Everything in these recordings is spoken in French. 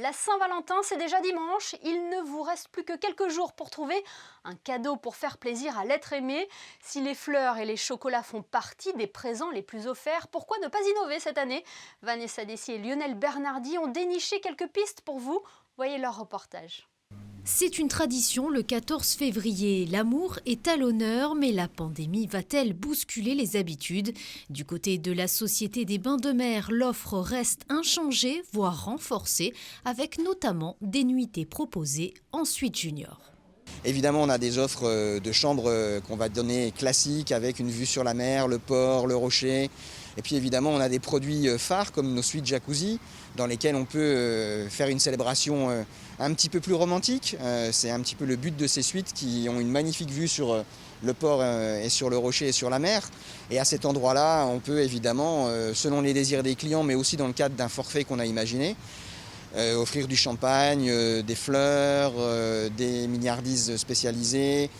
La Saint-Valentin, c'est déjà dimanche. Il ne vous reste plus que quelques jours pour trouver un cadeau pour faire plaisir à l'être aimé. Si les fleurs et les chocolats font partie des présents les plus offerts, pourquoi ne pas innover cette année? Vanessa Dessier et Lionel Bernardi ont déniché quelques pistes pour vous. Voyez leur reportage. C'est une tradition le 14 février. L'amour est à l'honneur, mais la pandémie va-t-elle bousculer les habitudes? Du côté de la Société des Bains de Mer, l'offre reste inchangée, voire renforcée, avec notamment des nuitées proposées en suite junior. Évidemment, on a des offres de chambres qu'on va donner classiques avec une vue sur la mer, le port, le rocher. Et puis évidemment, on a des produits phares comme nos suites jacuzzi dans lesquels on peut faire une célébration un petit peu plus romantique. C'est un petit peu le but de ces suites qui ont une magnifique vue sur le port et sur le rocher et sur la mer. Et à cet endroit-là, on peut évidemment, selon les désirs des clients, mais aussi dans le cadre d'un forfait qu'on a imaginé, offrir du champagne, des fleurs, des milliardises spécialisées,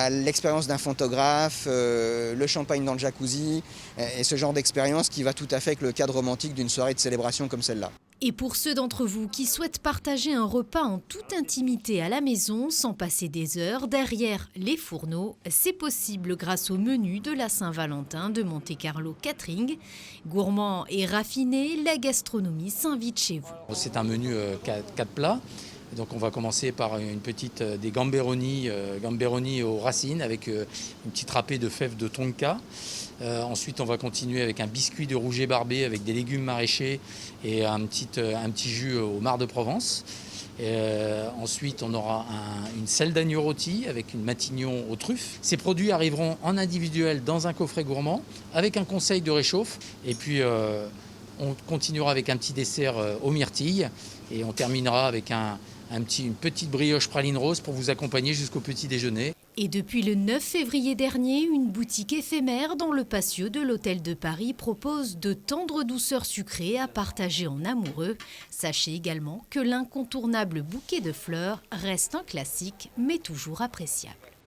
l'expérience d'un photographe, le champagne dans le jacuzzi et ce genre d'expérience qui va tout à fait avec le cadre romantique d'une soirée de célébration comme celle-là. Et pour ceux d'entre vous qui souhaitent partager un repas en toute intimité à la maison sans passer des heures derrière les fourneaux, c'est possible grâce au menu de la Saint-Valentin de Monte Carlo Catering. Gourmand et raffiné, la gastronomie s'invite chez vous. C'est un menu 4 plats. Donc on va commencer par des gamberoni aux racines avec une petite râpée de fèves de tonka. Ensuite on va continuer avec un biscuit de rouget barbé avec des légumes maraîchers et un petit jus au marc de Provence. Ensuite on aura une selle d'agneau rôti avec une matignon aux truffes. Ces produits arriveront en individuel dans un coffret gourmand avec un conseil de réchauffe. Et puis on continuera avec un petit dessert aux myrtilles et on terminera avec une petite brioche praline rose pour vous accompagner jusqu'au petit déjeuner. Et depuis le 9 février dernier, une boutique éphémère dans le patio de l'Hôtel de Paris propose de tendres douceurs sucrées à partager en amoureux. Sachez également que l'incontournable bouquet de fleurs reste un classique, mais toujours appréciable.